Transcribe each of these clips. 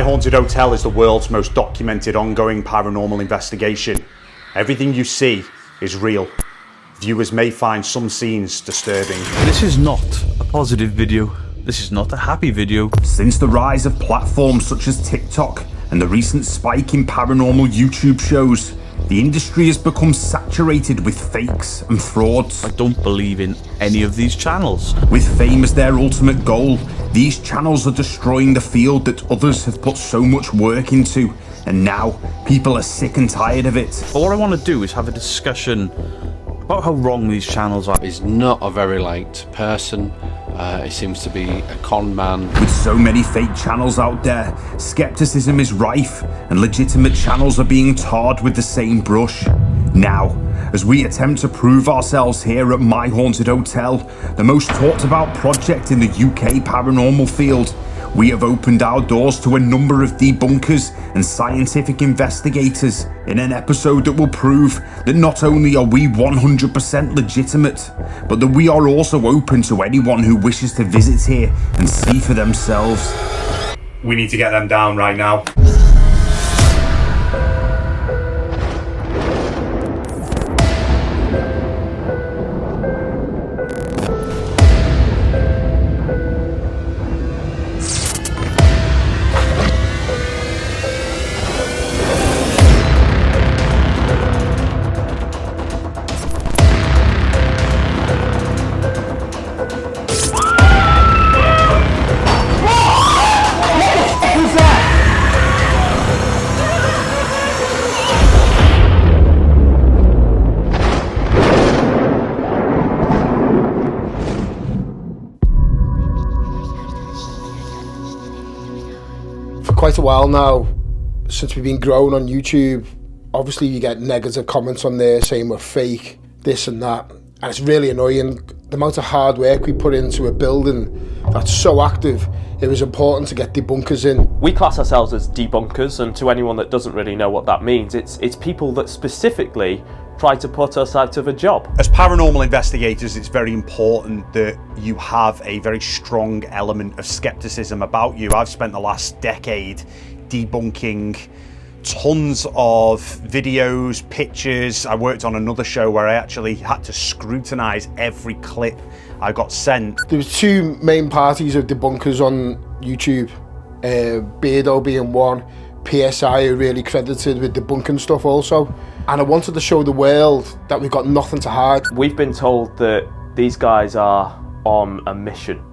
Haunted Hotel is the world's most documented ongoing paranormal investigation. Everything you see is real. Viewers may find some scenes disturbing. This is not a positive video. This is not a happy video. Since the rise of platforms such as TikTok and the recent spike in paranormal YouTube shows, the industry has become saturated with fakes and frauds. I don't believe in any of these channels. With fame as their ultimate goal, these channels are destroying the field that others have put so much work into, and now people are sick and tired of it. But what I want to do is have a discussion about how wrong these channels are. He's not a very liked person. He seems to be a con man. With so many fake channels out there, skepticism is rife and legitimate channels are being tarred with the same brush. Now, as we attempt to prove ourselves here at My Haunted Hotel, the most talked about project in the UK paranormal field, we have opened our doors to a number of debunkers and scientific investigators in an episode that will prove that not only are we 100% legitimate, but that we are also open to anyone who wishes to visit here and see for themselves. We need to get them down right now. Quite a while now, since we've been growing on YouTube, obviously you get negative comments on there saying we're fake, this and that, and it's really annoying. The amount of hard work we put into a building that's so active, it was important to get debunkers in. We class ourselves as debunkers, and to anyone that doesn't really know what that means, it's people that specifically try to put us out of a job. As paranormal investigators, it's very important that you have a very strong element of skepticism about you. I've spent the last decade debunking tons of videos, pictures. I worked on another show where I actually had to scrutinize every clip I got sent. There was two main parties of debunkers on YouTube, Beardo being one, PSI are really credited with debunking stuff also. And I wanted to show the world that we've got nothing to hide. We've been told that these guys are on a mission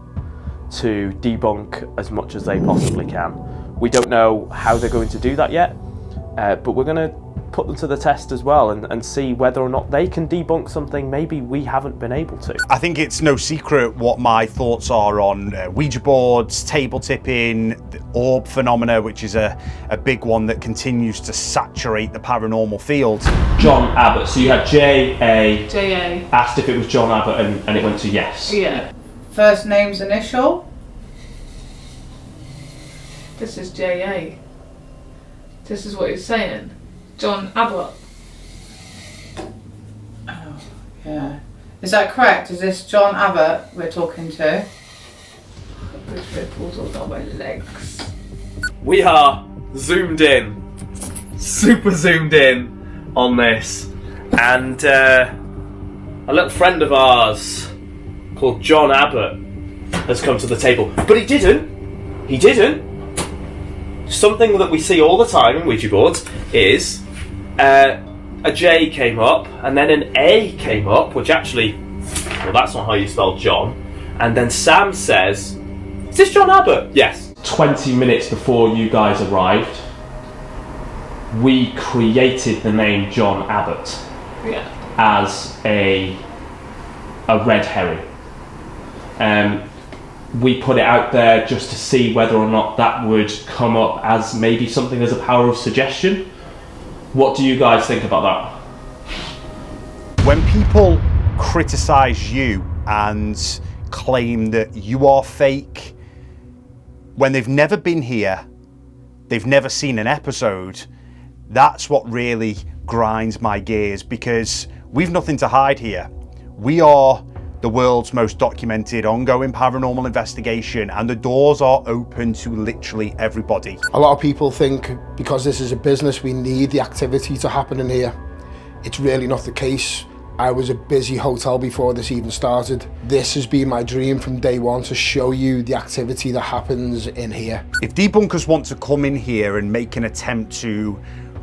to debunk as much as they possibly can. We don't know how they're going to do that yet, but we're going to put them to the test as well and see whether or not they can debunk something maybe we haven't been able to. I think it's no secret what my thoughts are on Ouija boards, table tipping, the orb phenomena, which is a big one that continues to saturate the paranormal field. John Abbott. So you had J.A. J.A. asked if it was John Abbott and it went to yes. Yeah. First name's initial. This is J.A. This is what he's saying. John Abbott. Oh, yeah. Is that correct? Is this John Abbott we're talking to? This ripples all down my legs. We are zoomed in, super zoomed in on this, and a little friend of ours called John Abbott has come to the table, but he didn't. Something that we see all the time in Ouija boards is a J came up and then an A came up, which actually, well, that's not how you spell John. And then Sam says, "Is this John Abbott?" Yes. 20 minutes before you guys arrived, we created the name John Abbott as a red herring. We put it out there just to see whether or not that would come up as maybe something as a power of suggestion. What do you guys think about that? When people criticize you and claim that you are fake, when they've never been here, they've never seen an episode, that's what really grinds my gears, because we've nothing to hide here. We are the world's most documented ongoing paranormal investigation, and the doors are open to literally everybody. A lot of people think because this is a business, we need the activity to happen in here. It's really not the case. I was a busy hotel before this even started. This has been my dream from day one, to show you the activity that happens in here. If debunkers want to come in here and make an attempt to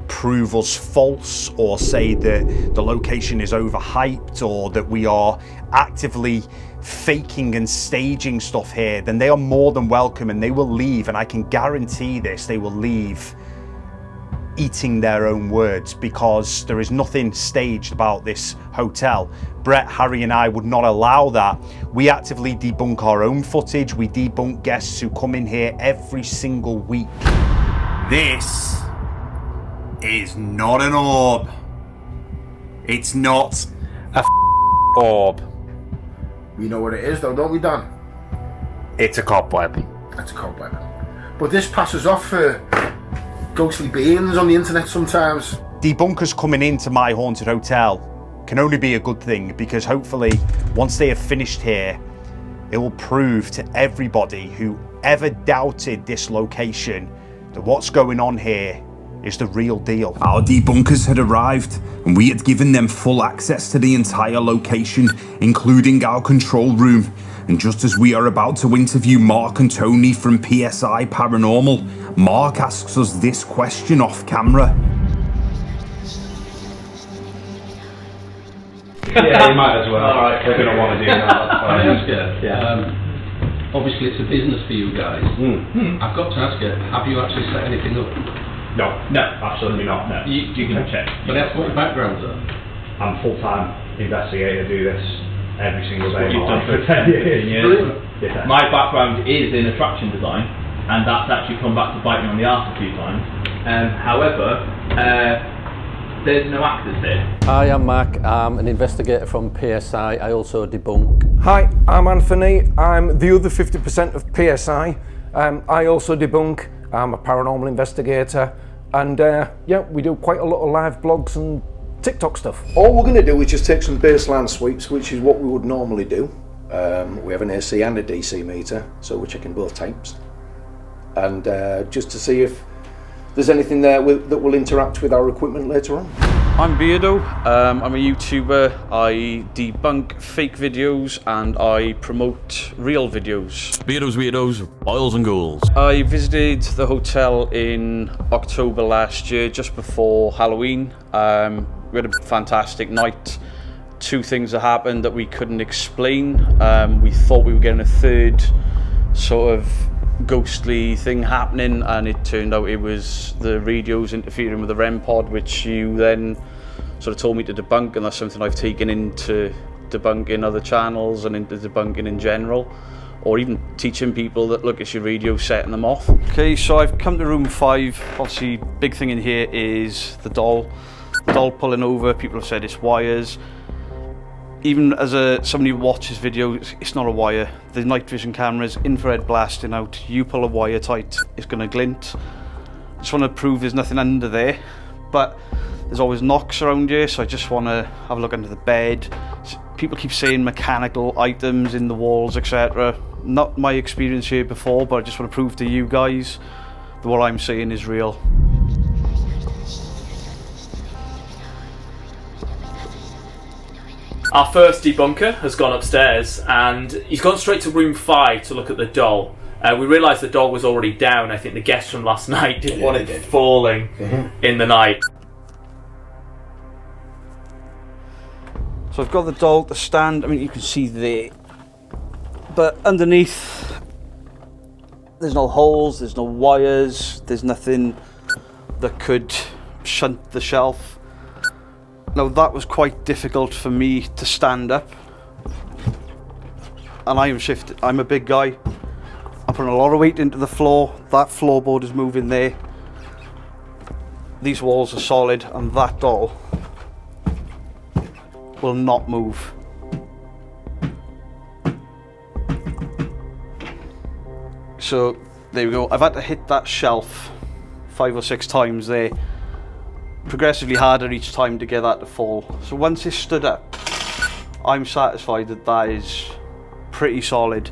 prove us false, or say that the location is overhyped, or that we are actively faking and staging stuff here, then they are more than welcome, and they will leave, and I can guarantee this, they will leave eating their own words, because there is nothing staged about this hotel. Brett, Harry and I would not allow that. We actively debunk our own footage. We debunk guests who come in here every single week. This is not an orb. It's not Orb. We know what it is though, don't we, Dan? It's a cobweb. That's a cobweb. But this passes off for ghostly beings on the internet sometimes. Debunkers coming into my haunted hotel can only be a good thing, because hopefully once they have finished here, it will prove to everybody who ever doubted this location that what's going on here is the real deal. Our debunkers had arrived, and we had given them full access to the entire location, including our control room. And just as we are about to interview Mark and Tony from PSI Paranormal, Mark asks us this question off camera. Yeah, you might as well. All right. They're going to want to do that. That's Can I fine. ask you? Yeah. Obviously, it's a business for you guys. I've got to ask you, have you actually set anything up? No, absolutely not. No. You can check. But that's what your backgrounds are. I'm full-time investigator. Do this every single day. What you've done for 10 years. Brilliant. Yeah. My background is in attraction design, and that's actually come back to bite me on the arse a few times. However, there's no actors here. Hi, I'm Mark. I'm an investigator from PSI. I also debunk. Hi, I'm Anthony. I'm the other 50% of PSI. I also debunk. I'm a paranormal investigator. And yeah, we do quite a lot of live blogs and TikTok stuff. All we're going to do is just take some baseline sweeps, which is what we would normally do. We have an AC and a DC meter, so we're checking both types. And just to see if there's anything there that will interact with our equipment later on. I'm Beardo. I'm a YouTuber. I debunk fake videos and I promote real videos. Beardos, weirdos, boils and ghouls. I visited the hotel in October last year, just before Halloween. We had a fantastic night. Two things that happened that we couldn't explain. We thought we were getting a third sort of ghostly thing happening, and it turned out it was the radios interfering with the REM pod, which you then sort of told me to debunk, and that's something I've taken into debunking other channels and into debunking in general, or even teaching people that look, it's your radio setting them off. Okay, so I've come to room 5. Obviously, big thing in here is the doll pulling over. People have said it's wires. Even as somebody who watches videos, it's not a wire. The night vision cameras, infrared blasting out. You pull a wire tight, it's going to glint. I just want to prove there's nothing under there, but there's always knocks around here, so I just want to have a look under the bed. People keep saying mechanical items in the walls, etc. Not my experience here before, but I just want to prove to you guys that what I'm saying is real. Our first debunker has gone upstairs and he's gone straight to room 5 to look at the doll. We realised the doll was already down. I think the guest from last night didn't want it falling in the night. So I've got the doll to stand, I mean you can see there, but underneath there's no holes, there's no wires, there's nothing that could shunt the shelf. Now that was quite difficult for me to stand up, and I'm a big guy. I'm putting a lot of weight into the floor. That floorboard is moving there. These walls are solid, and that doll will not move. So there we go. I've had to hit that shelf 5 or 6 times there. Progressively harder each time to get that to fall. So once it stood up, I'm satisfied that that is pretty solid.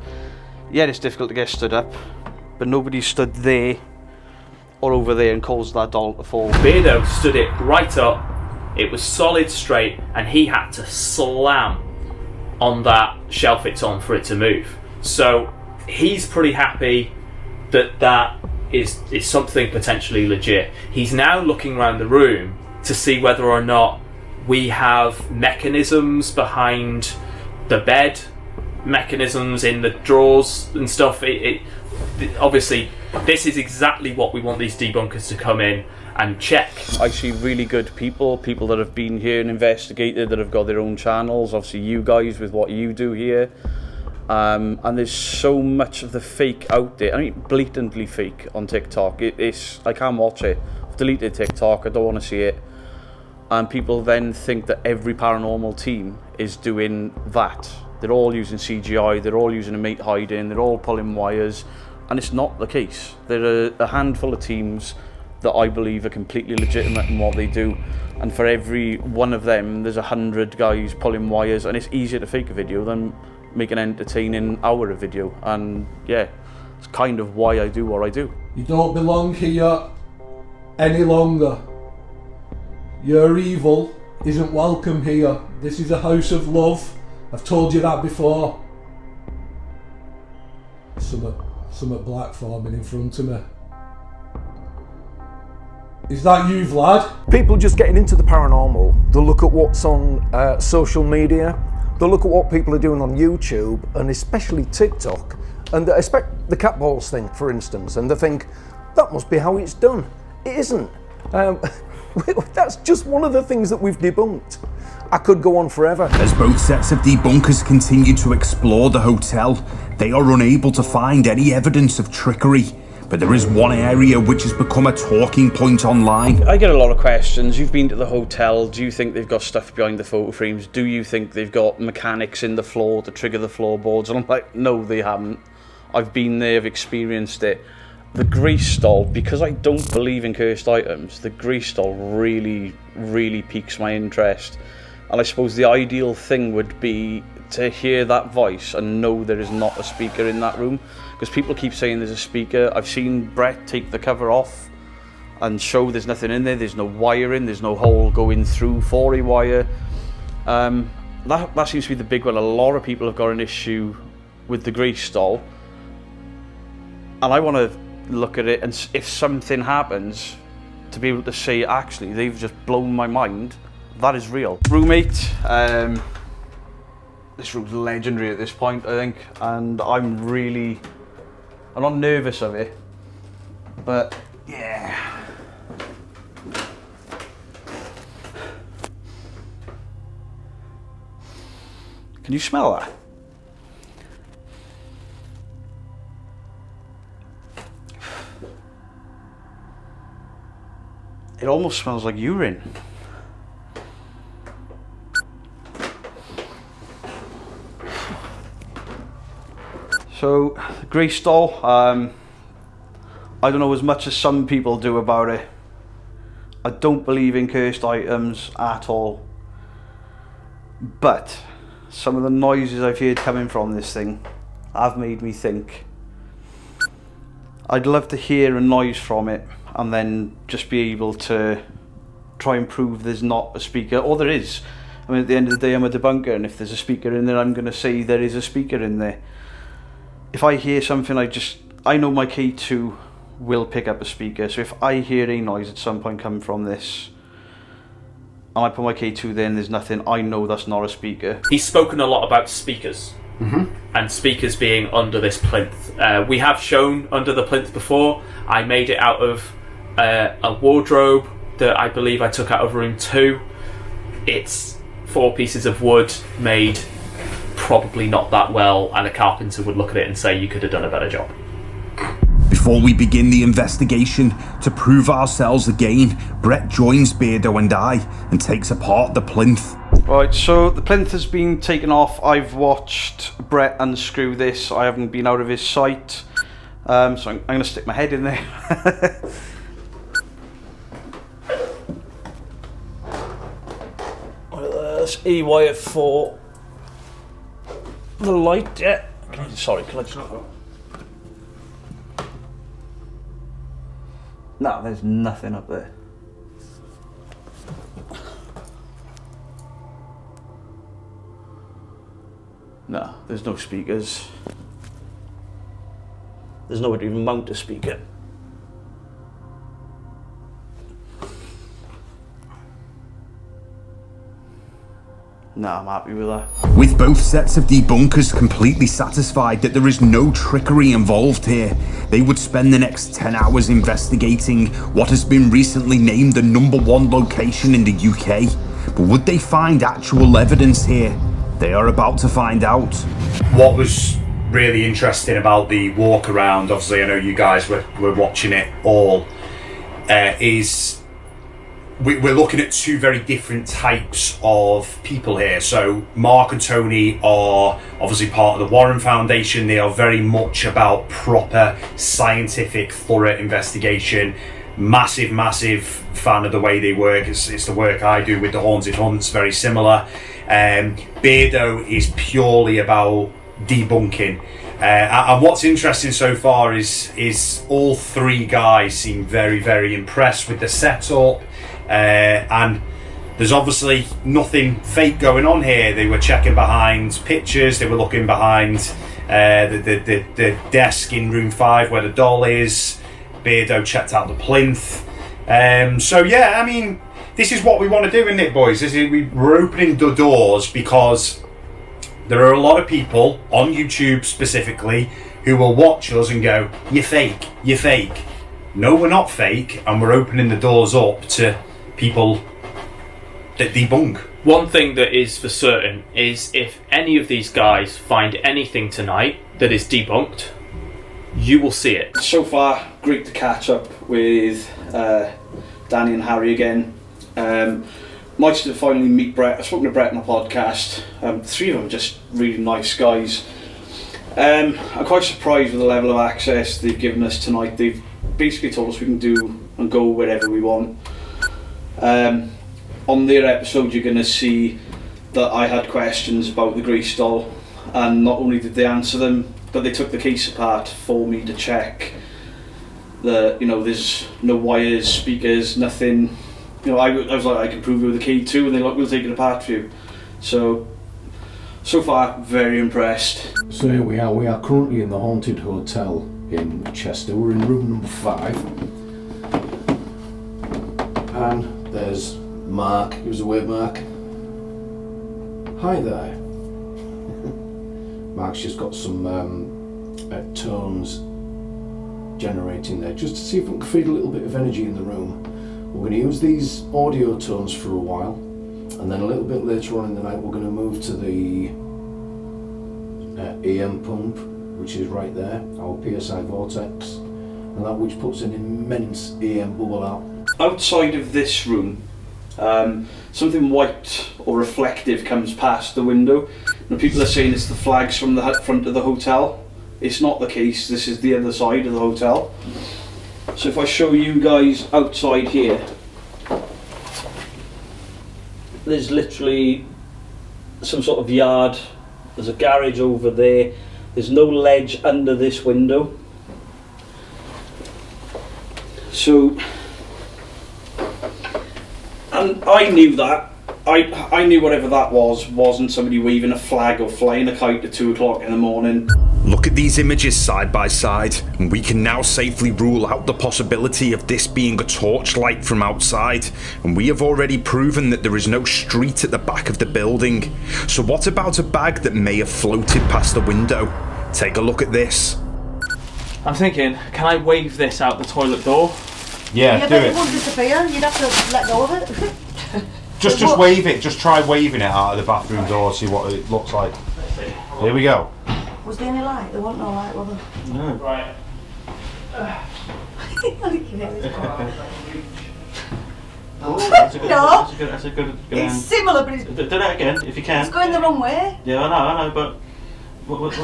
Yeah, it's difficult to get stood up, but nobody stood there or over there and caused that doll to fall. Beardo stood it right up, it was solid straight, and he had to slam on that shelf it's on for it to move. So he's pretty happy that that is something potentially legit. He's now looking around the room to see whether or not we have mechanisms behind the bed, mechanisms in the drawers and stuff. Obviously, this is exactly what we want these debunkers to come in and check. I see really good people that have been here and investigated, that have got their own channels. Obviously, you guys with what you do here. And there's so much of the fake out there. I mean, blatantly fake on TikTok. I can't watch it. I've deleted TikTok. I don't want to see it. And people then think that every paranormal team is doing that. They're all using CGI. They're all using a mate hiding. They're all pulling wires. And it's not the case. There are a handful of teams that I believe are completely legitimate in what they do. And for every one of them, there's 100 guys pulling wires. And it's easier to fake a video than make an entertaining hour of video. And yeah, it's kind of why I do what I do. You don't belong here any longer. Your evil isn't welcome here. This is a house of love. I've told you that before. Something black forming in front of me. Is that you, Vlad? People just getting into the paranormal, they'll look at what's on social media, they'll look at what people are doing on YouTube, and especially TikTok, and they expect the cat balls thing, for instance, and they think, that must be how it's done. It isn't. That's just one of the things that we've debunked. I could go on forever. As both sets of debunkers continue to explore the hotel, they are unable to find any evidence of trickery. But there is one area which has become a talking point online. I get a lot of questions. You've been to the hotel. Do you think they've got stuff behind the photo frames? Do you think they've got mechanics in the floor to trigger the floorboards? And I'm like, no, they haven't. I've been there, I've experienced it. The grease doll, because I don't believe in cursed items, the grease doll really, really piques my interest. And I suppose the ideal thing would be to hear that voice and know there is not a speaker in that room. Because people keep saying there's a speaker. I've seen Brett take the cover off and show there's nothing in there. There's no wiring, there's no hole going through for a wire. That seems to be the big one. A lot of people have got an issue with the grease doll. And I want to look at it, and if something happens, to be able to say, actually, they've just blown my mind. That is real. Roommate, this room's legendary at this point, I think, and I'm not nervous of it, but yeah. Can you smell that? It almost smells like urine. So, the grease doll, I don't know as much as some people do about it. I don't believe in cursed items at all. But some of the noises I've heard coming from this thing have made me think. I'd love to hear a noise from it and then just be able to try and prove there's not a speaker, or there is. I mean, at the end of the day, I'm a debunker, and if there's a speaker in there, I'm going to say there is a speaker in there. If I hear something, I know my K2 will pick up a speaker, so if I hear a noise at some point coming from this, and I put my K2 there and there's nothing, I know that's not a speaker. He's spoken a lot about speakers, and speakers being under this plinth. We have shown under the plinth before. I made it out of a wardrobe that I believe I took out of room 2. It's 4 pieces of wood made probably not that well, and a carpenter would look at it and say you could have done a better job. Before we begin the investigation, to prove ourselves again, Brett joins Beardo and I and takes apart the plinth. Right, so the plinth has been taken off. I've watched Brett unscrew this. I haven't been out of his sight. So I'm going to stick my head in there. That's EY4. the light. Yeah. Sorry, can I just... No, there's nothing up there. No, there's no speakers. There's nowhere to even mount a speaker. No, I'm happy with that. With both sets of debunkers completely satisfied that there is no trickery involved here, they would spend the next 10 hours investigating what has been recently named the #1 location in the UK. But would they find actual evidence here? They are about to find out. What was really interesting about the walk around, obviously I know you guys were watching it all, is we're looking at two very different types of people here. So Mark and Tony are obviously part of the Warren Foundation. They are very much about proper scientific, thorough investigation. Massive fan of the way they work. It's the work I do with the Haunted Hunts, very similar. Beardo is purely about debunking. And what's interesting so far is all three guys seem very impressed with the setup. And there's obviously nothing fake going on here. They were checking behind pictures, they were looking behind the desk in room 5 where the doll is. Beardo checked out the plinth. So yeah, I mean, this is what we want to do, isn't it, boys? We're opening the doors because there are a lot of people on YouTube specifically who will watch us and go, you're fake. No, we're not fake, and we're opening the doors up to people that debunk. One thing that is for certain is if any of these guys find anything tonight that is debunked, you will see it. So far, great to catch up with Danny and Harry again. Nice to finally meet Brett. I've spoken to Brett on a podcast. Three of them just really nice guys. I'm quite surprised with the level of access they've given us tonight. They've basically told us we can do and go wherever we want. On their episode you're going to see that I had questions about the Grace doll, and not only did they answer them, but they took the case apart for me to check that, you know, there's no wires, speakers, nothing. You know, I was like, I can prove you with a key too, and they're like, we'll take it apart for you. So far, very impressed. So here we are currently in the Haunted Hotel in Chester. We're in room number 5. And there's Mark. Give us a wave, Mark. Hi there. Mark's just got some tones generating there, just to see if we can feed a little bit of energy in the room. We're going to use these audio tones for a while, and then a little bit later on in the night we're going to move to the EM pump, which is right there, our PSI vortex, and that which puts an immense EM bubble out. Outside of this room, something white or reflective comes past the window. Now, people are saying it's the flags from the front of the hotel. It's not the case. This is the other side of the hotel. So if I show you guys outside here, there's literally some sort of yard. There's a garage over there. There's no ledge under this window. So, and I knew that. I knew whatever that wasn't somebody waving a flag or flying a kite at 2 o'clock in the morning. Look at these images side by side, and we can now safely rule out the possibility of this being a torchlight from outside, and we have already proven that there is no street at the back of the building. So what about a bag that may have floated past the window? Take a look at this. I'm thinking, can I wave this out the toilet door? Yeah, do but it. it won't disappear. You'd have to let go of it. Just wave it. Just try waving it out of the bathroom door. See what it looks like. Here we go. Was there any light? There wasn't no light, was there? No. Right. That's a good. It's similar, but it's... Do that again, if you can. It's going the wrong way. Yeah, I know, but... What?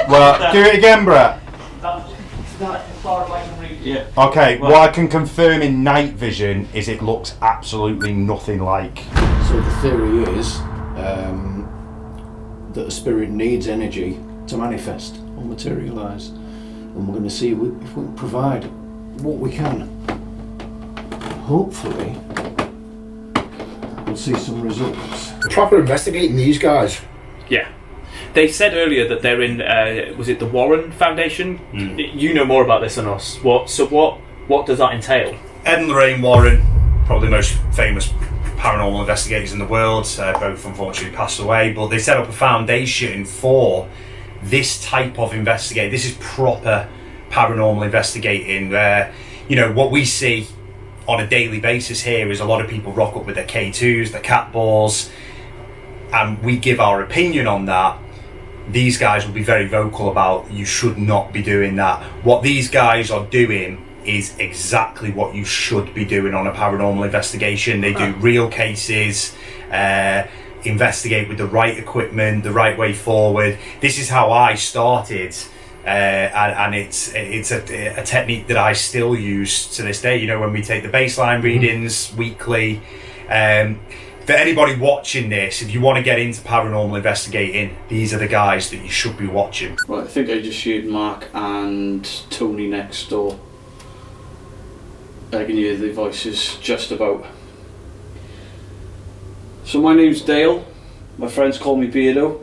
Well, do it again, Brett. That's as far as I can reach. Yeah. Okay, what I can confirm in night vision is it looks absolutely nothing like. So the theory is, that a spirit needs energy to manifest or materialise, and we're going to see if we can provide what we can. Hopefully we'll see some results. Proper investigating these guys. Yeah. They said earlier that they're in, was it the Warren Foundation? You know more about this than us. What does that entail? Ed and Lorraine Warren, probably the most famous paranormal investigators in the world, both unfortunately passed away, but they set up a foundation for this type of investigation. This is proper paranormal investigating, where, you know, what we see on a daily basis here is a lot of people rock up with their K2s, their cat balls, and we give our opinion on that. These guys will be very vocal about, you should not be doing that. What these guys are doing is exactly what you should be doing on a paranormal investigation. They do real cases, investigate with the right equipment, the right way forward. This is how I started, and it's a technique that I still use to this day. You know, when we take the baseline readings weekly. For anybody watching this, if you want to get into paranormal investigating, these are the guys that you should be watching. Right, I think I just heard Mark and Tony next door. I can hear the voices just about. So my name's Dale. My friends call me Beardo.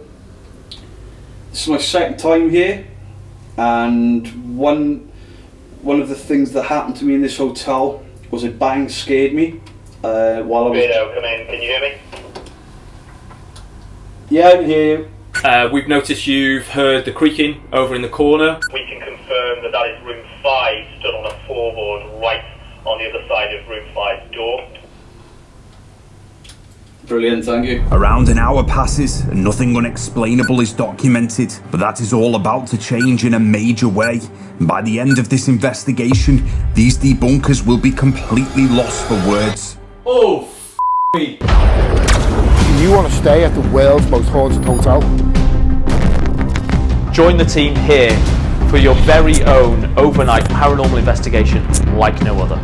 This is my second time here, and one of the things that happened to me in this hotel was a bang scared me. While I was... Beardo, come in. Can you hear me? Yeah, I can hear you. We've noticed you've heard the creaking over in the corner. We can confirm that that is room 5, stood on a floorboard right on the other side of room 5's door. Brilliant, thank you. Around an hour passes and nothing unexplainable is documented, but that is all about to change in a major way. And by the end of this investigation, these debunkers will be completely lost for words. Oh, me. You want to stay at the world's most haunted hotel? Join the team here for your very own overnight paranormal investigation like no other.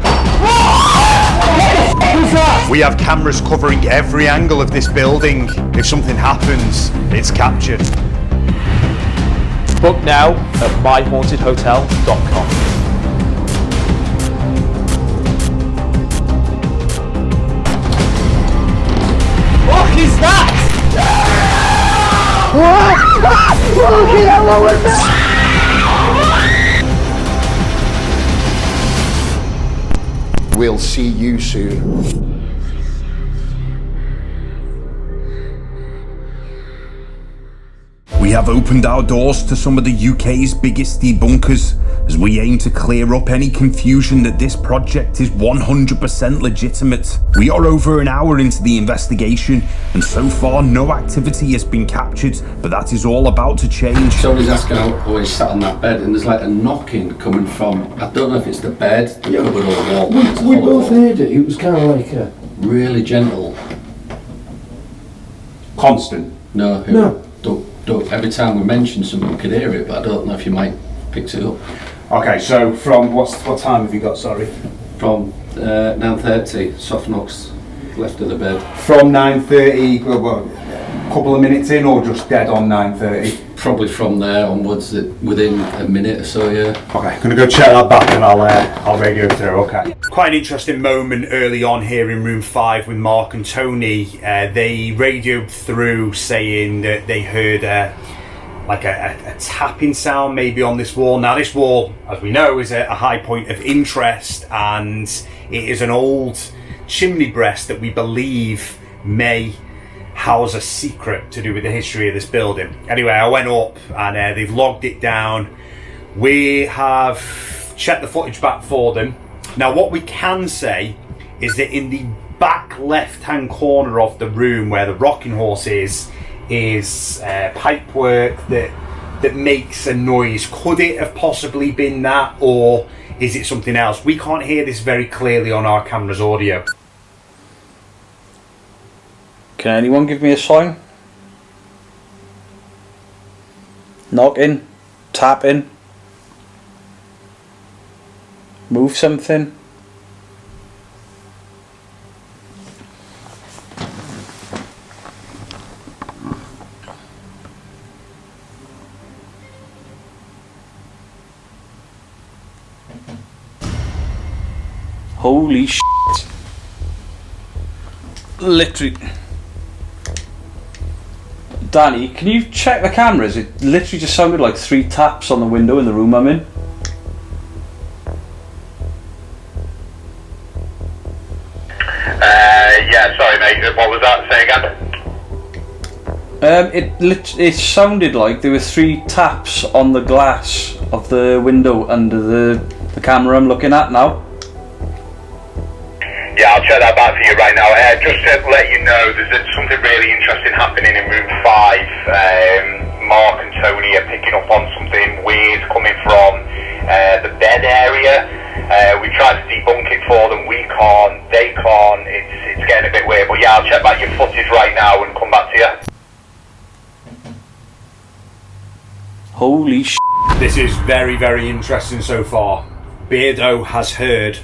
We have cameras covering every angle of this building. If something happens, it's captured. Book now at myhauntedhotel.com. What is that? We'll see you soon. We have opened our doors to some of the UK's biggest debunkers, as we aim to clear up any confusion that this project is 100% legitimate. We are over an hour into the investigation, and so far no activity has been captured, but that is all about to change. Somebody's asking how I sat on that bed, and there's like a knocking coming from, I don't know if it's the bed, the cupboard or wall. We both heard it. It was kind of like a... Really gentle. Constant? No. No. Don't, every time we mention something, we could hear it, but I don't know if you might pick it up. Okay, so from what time have you got, sorry? From 9:30, soft knocks left of the bed. From 9:30, a couple of minutes in, or just dead on 9:30? Probably from there onwards, within a minute or so, yeah. Okay, gonna go check that back and I'll radio through, okay. Quite an interesting moment early on here in room 5 with Mark and Tony. They radioed through saying that they heard a tapping sound maybe on this wall. Now this wall, as we know, is a high point of interest, and it is an old chimney breast that we believe may house a secret to do with the history of this building. Anyway, I went up and they've logged it down. We have checked the footage back for them. Now what we can say is that in the back left hand corner of the room where the rocking horse is pipe work that makes a noise. Could it have possibly been that, or is it something else? We can't hear this very clearly on our camera's audio. Can anyone give me a sign? Knocking, tapping, move something. Holy shit. Literally. Danny, can you check the cameras? It literally just sounded like 3 taps on the window in the room I'm in. Yeah, sorry mate, what was that? Say again? It sounded like there were 3 taps on the glass of the window under the camera I'm looking at now. Yeah, I'll check that back for you right now. Just to let you know, there's something really interesting happening in room 5. Mark and Tony are picking up on something weird coming from the bed area. We tried to debunk it for them, we can't, they can't, it's getting a bit weird. But yeah, I'll check back your footage right now and come back to you. Holy shit. This is very, very interesting so far. Beardo has heard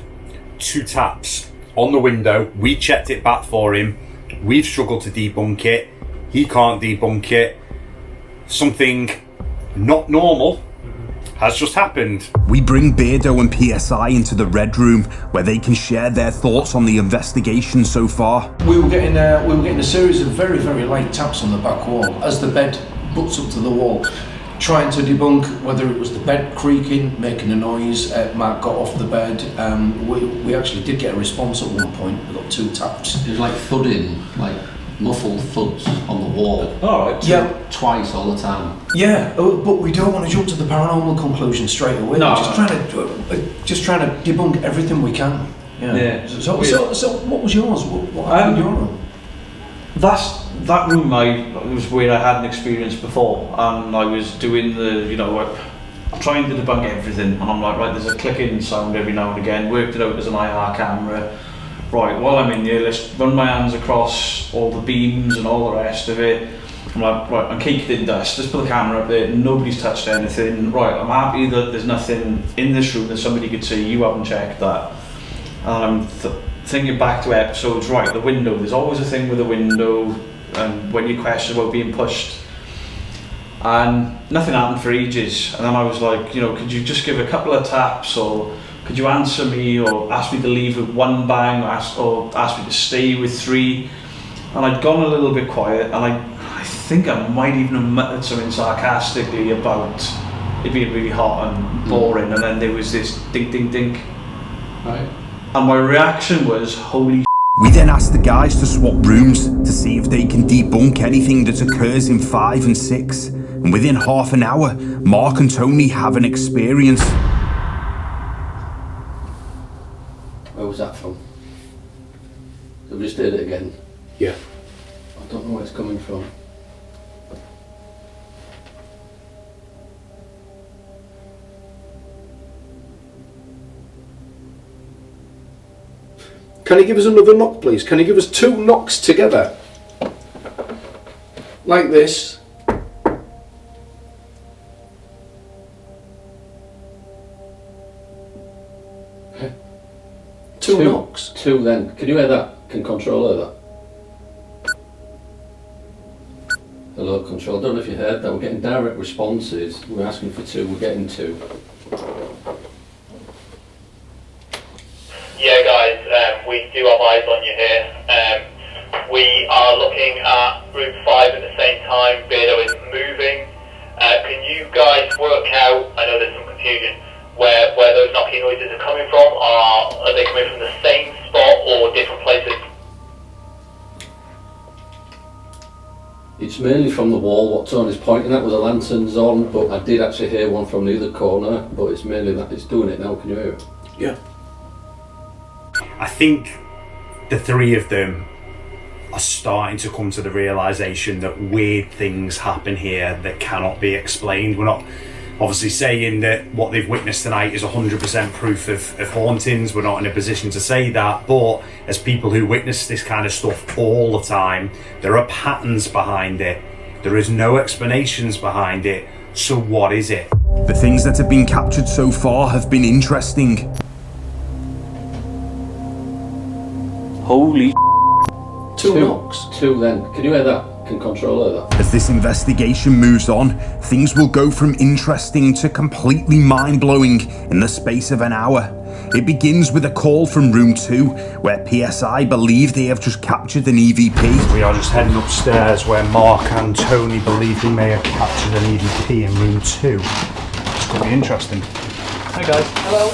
2 taps on the window. We checked it back for him. We've struggled to debunk it. He can't debunk it. Something not normal has just happened. We bring Beardo and PSI into the Red Room, where they can share their thoughts on the investigation so far. We were getting a series of very, very light taps on the back wall as the bed butts up to the wall, trying to debunk whether it was the bed creaking, making a noise. Mark got off the bed. We actually did get a response at one point. We got 2 taps. It was like thudding, like muffled thuds on the wall. All right. Yeah. Twice all the time. Yeah, but we don't want to jump to the paranormal conclusion straight away. No. We're just trying to debunk everything we can. Yeah. So what was yours? What happened in your room? That room was where I had an experience before, and I was doing I'm trying to debunk everything, and I'm like, right, there's a clicking sound every now and again, worked it out as an IR camera. Right, while I'm in here, let's run my hands across all the beams and all the rest of it. I'm like, right, I'm caked in dust, just put the camera up there, nobody's touched anything. Right, I'm happy that there's nothing in this room that somebody could see, you haven't checked that. And I'm thinking back to episodes, right, the window, there's always a thing with the window, and when you question about being pushed. And nothing happened for ages, and then I was like, could you just give a couple of taps, or could you answer me, or ask me to leave with 1 bang, or ask me to stay with 3? And I'd gone a little bit quiet, and I think I might even have muttered something sarcastically about it being really hot and boring, and then there was this dink dink dink. Right. And my reaction was, holy. We then ask the guys to swap rooms to see if they can debunk anything that occurs in 5 and 6. And within half an hour, Mark and Tony have an experience. Where was that from? Have we just heard it again? Yeah. I don't know where it's coming from. Can you give us another knock, please? Can you give us 2 knocks together? Like this. Two knocks? 2 then. Can you hear that? Can Control hear that? Hello, Control. I don't know if you heard that. We're getting direct responses. We're asking for 2. We're getting 2. Yeah guys, we do have eyes on you here. We are looking at room 5 at the same time. Beardo is moving. Can you guys work out, I know there's some confusion, where those knocking noises are coming from? Are they coming from the same spot or different places? It's mainly from the wall. What Tony's pointing at was the lanterns on, but I did actually hear one from the other corner, but it's mainly that it's doing it now. Can you hear it? Yeah. I think the 3 of them are starting to come to the realisation that weird things happen here that cannot be explained. We're not obviously saying that what they've witnessed tonight is 100% proof of hauntings. We're not in a position to say that, but as people who witness this kind of stuff all the time, there are patterns behind it. There is no explanations behind it. So what is it? The things that have been captured so far have been interesting. Holy. 2 knocks. 2 then. Can you hear that? Can Control hear that? As this investigation moves on, things will go from interesting to completely mind-blowing in the space of an hour. It begins with a call from room 2, where PSI believe they have just captured an EVP. We are just heading upstairs where Mark and Tony believe they may have captured an EVP in room 2. This could be interesting. Hi guys. Hello.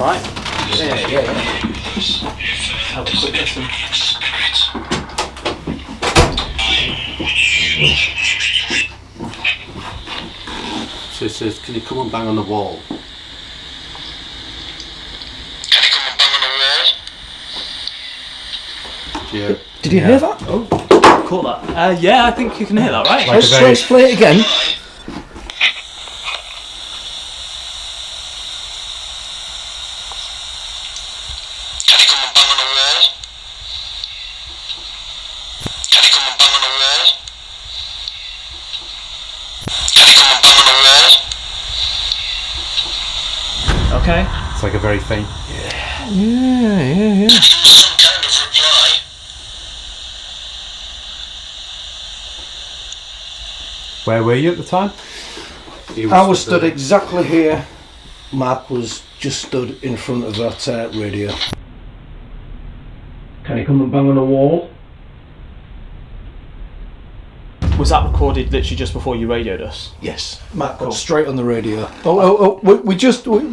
Alright. Yeah. Have a quick listen. So it says, can you come and bang on the wall? Yeah. Did you hear that? Oh, caught that. Yeah, I think you can hear that, right? Let's play it again. Okay. It's like a very faint. Yeah. Where were you at the time? I was stood exactly here. Mark was just stood in front of that radio. Can you come and bang on the wall? Was that recorded literally just before you radioed us? Yes. Mark got straight on the radio.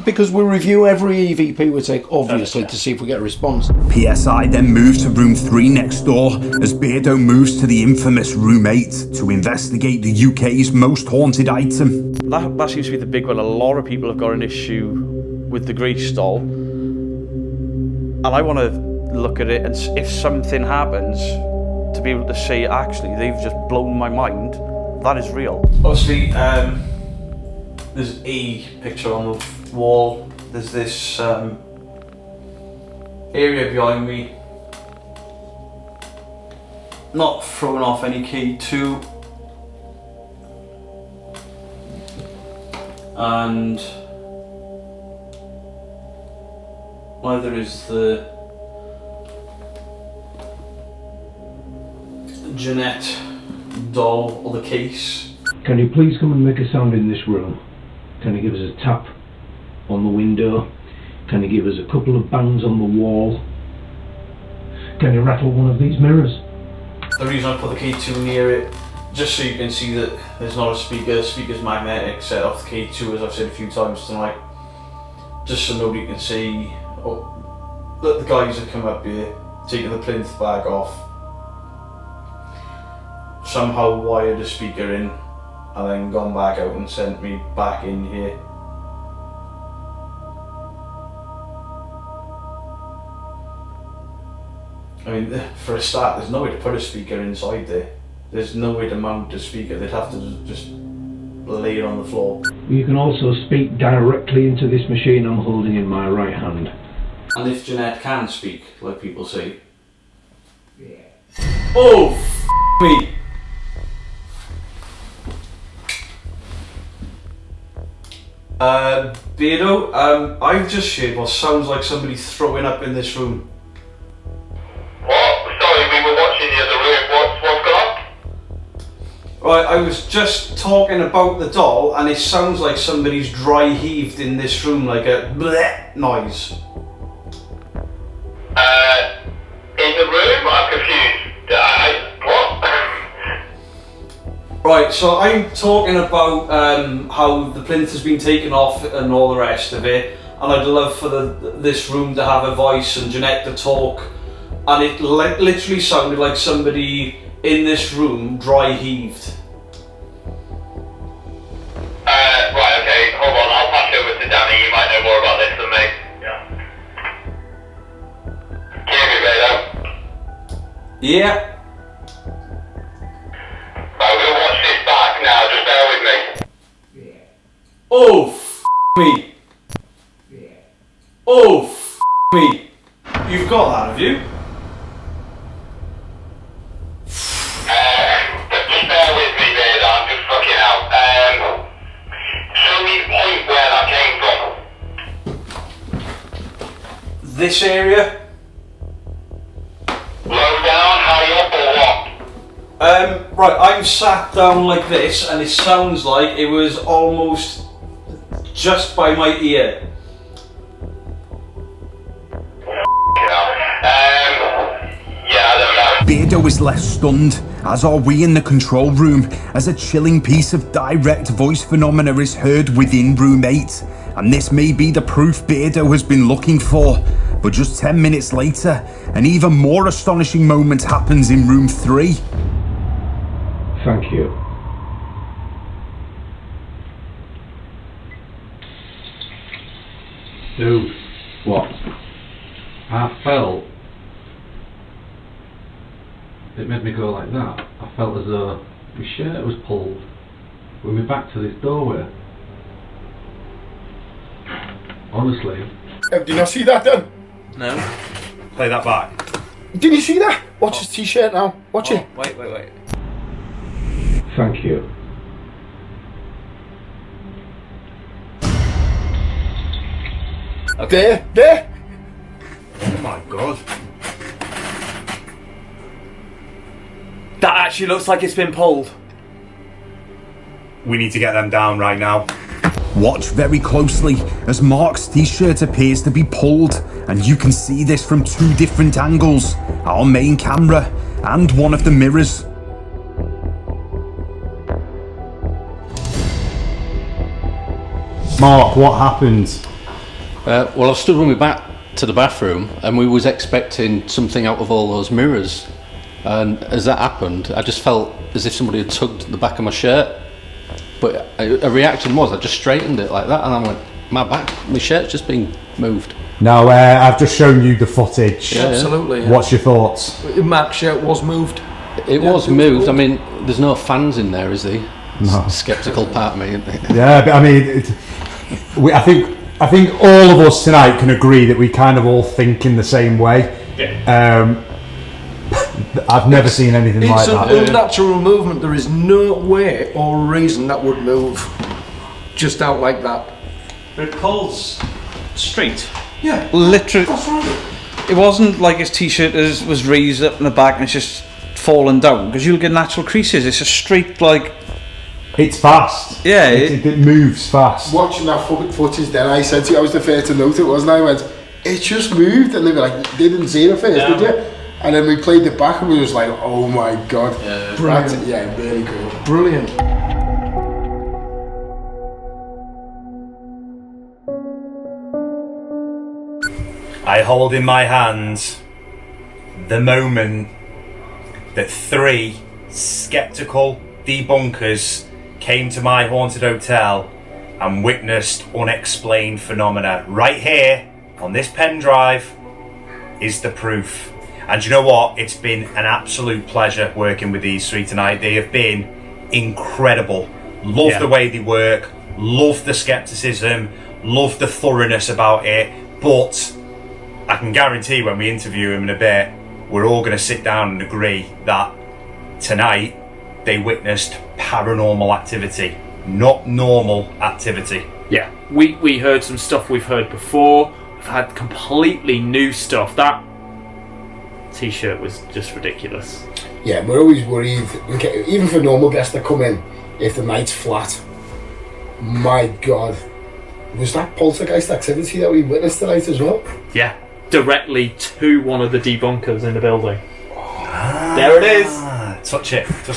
Because we review every EVP we take, obviously, to see if we get a response. PSI then moves to room 3 next door, as Beardo moves to the infamous room 8 to investigate the UK's most haunted item. That seems to be the big one. A lot of people have got an issue with the Grease doll. And I want to look at it, and if something happens, to be able to say, actually, they've just blown my mind, that is real. Obviously, there's a picture on the wall. There's this area behind me. Not throwing off any key to. And neither is the Jeanette doll or the case. Can you please come and make a sound in this room? Can you give us a tap on the window? Can you give us a couple of bangs on the wall? Can you rattle one of these mirrors? The reason I put the K2 near it, just so you can see that there's not a speaker. The speaker's magnetic, set off the K2, as I've said a few times tonight. Just so nobody can see that the guys have come up here, taken the plinth bag off, somehow wired a speaker in, and then gone back out and sent me back in here. I mean, for a start, there's no way to put a speaker inside there. There's no way to mount a speaker. They'd have to just lay it on the floor. You can also speak directly into this machine I'm holding in my right hand. And if Jeanette can speak, like people say. Yeah. Oh, me! Beardo, I've just heard what sounds like somebody throwing up in this room. What? Sorry, we were watching the other room. What's going on? Right, I was just talking about the doll, and it sounds like somebody's dry heaved in this room, like a bleh noise. In the room? I'm confused. What? Right, so I'm talking about how the plinth has been taken off and all the rest of it, and I'd love for this room to have a voice and Jeanette to talk, and it literally sounded like somebody in this room dry heaved. Right, okay, hold on, I'll pass over to Danny, you might know more about this than me. Yeah. Can you hear me, Beardo? Yeah. Right, we'll watch this back now, just bear with me. Oh, me. Oh, me. You've got that, have you? Just bear with me, Beardo, I'm just fucking out. Show me the point where that came from. This area? Low down, high up, or what? Right, I'm sat down like this, and it sounds like it was almost just by my ear. Yeah, I don't know. Beardo is left stunned, as are we in the control room, as a chilling piece of direct voice phenomena is heard within room 8. And this may be the proof Beardo has been looking for. But just 10 minutes later, an even more astonishing moment happens in room 3. Thank you. Dude, what? I felt... It made me go like that. I felt as though my shirt was pulled with my back to this doorway. Honestly. Did you not see that then? No. Play that back. Did you see that? Watch his t-shirt now. Watch it. Wait. Thank you. Okay. There. Oh my god. That actually looks like it's been pulled. We need to get them down right now. Watch very closely as Mark's t-shirt appears to be pulled, and you can see this from 2 different angles, our main camera and one of the mirrors. Mark, what happened? Well, I stood with my back to the bathroom and we was expecting something out of all those mirrors, and as that happened I just felt as if somebody had tugged the back of my shirt, but a reaction was I just straightened it like that and I went, my shirt's just been moved. Now, I've just shown you the footage. Yeah, absolutely. Yeah. What's your thoughts? Mark's shirt was moved. It was moved. I mean, there's no fans in there, is there? No. Skeptical part of me, isn't it? Yeah, but I mean, I think all of us tonight can agree that we kind of all think in the same way. Yeah. I've never seen anything like that. It's an unnatural movement. There is no way or reason that would move just out like that. But it pulls straight. Yeah. Literally. That's right. It wasn't like his t-shirt was raised up in the back and it's just fallen down, because you'll get natural creases. It's a straight, like... It's fast. Yeah. It moves fast. Watching that footage then, I said to you, I was the first to note it, wasn't I? I went, it just moved, and they were like, they didn't see it at first, did you? And then we played it back and we was like, oh my god. Yeah. Brilliant. Yeah, really good. Brilliant. I hold in my hands the moment that 3 skeptical debunkers came to my haunted hotel and witnessed unexplained phenomena. Right here on this pen drive is the proof. And you know what? It's been an absolute pleasure working with these 3 tonight. They have been incredible. Love the way they work, love the skepticism, love the thoroughness about it, but I can guarantee when we interview them in a bit, we're all going to sit down and agree that tonight they witnessed paranormal activity, not normal activity. Yeah, we heard some stuff we've heard before. We've had completely new stuff. That t-shirt was just ridiculous. Yeah, we're always worried, even for normal guests that come in, if the night's flat. My god, was that poltergeist activity that we witnessed tonight as well? Yeah, directly to one of the debunkers in the building. There it is. Touch it. The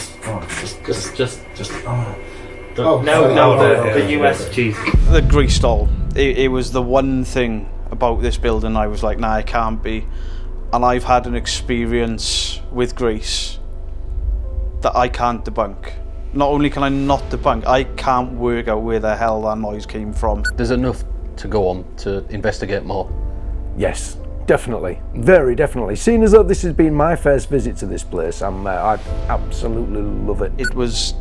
US cheese. The grease doll. It was the one thing about this building I was like, nah, it can't be. And I've had an experience with grease that I can't debunk. Not only can I not debunk, I can't work out where the hell that noise came from. There's enough to go on to investigate more. Yes, definitely. Very definitely. Seeing as though this has been my first visit to this place, I absolutely love it. It was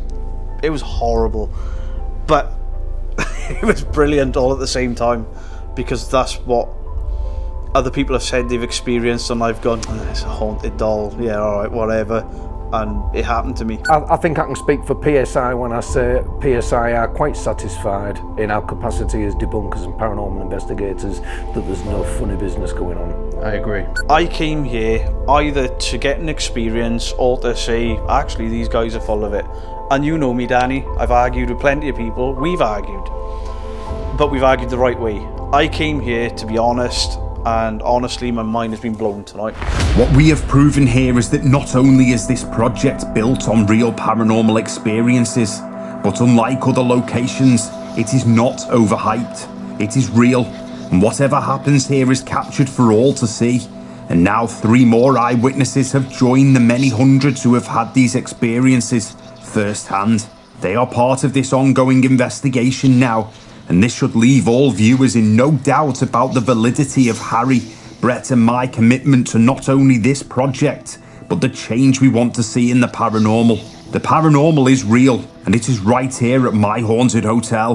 horrible, but it was brilliant all at the same time, because that's what other people have said they've experienced, and I've gone, it's a haunted doll, yeah, alright, whatever, and it happened to me. I think I can speak for PSI when I say PSI are quite satisfied in our capacity as debunkers and paranormal investigators that there's no funny business going on. I agree. I came here either to get an experience or to say, actually, these guys are full of it. And you know me, Danny, I've argued with plenty of people, we've argued, but we've argued the right way. I came here to be honest and honestly my mind has been blown tonight. What we have proven here is that not only is this project built on real paranormal experiences, but unlike other locations, it is not overhyped. It is real, and whatever happens here is captured for all to see. And now 3 more eyewitnesses have joined the many hundreds who have had these experiences firsthand. They are part of this ongoing investigation now, and this should leave all viewers in no doubt about the validity of Harry, Brett and my commitment to not only this project, but the change we want to see in the paranormal. The paranormal is real, and it is right here at My Haunted Hotel.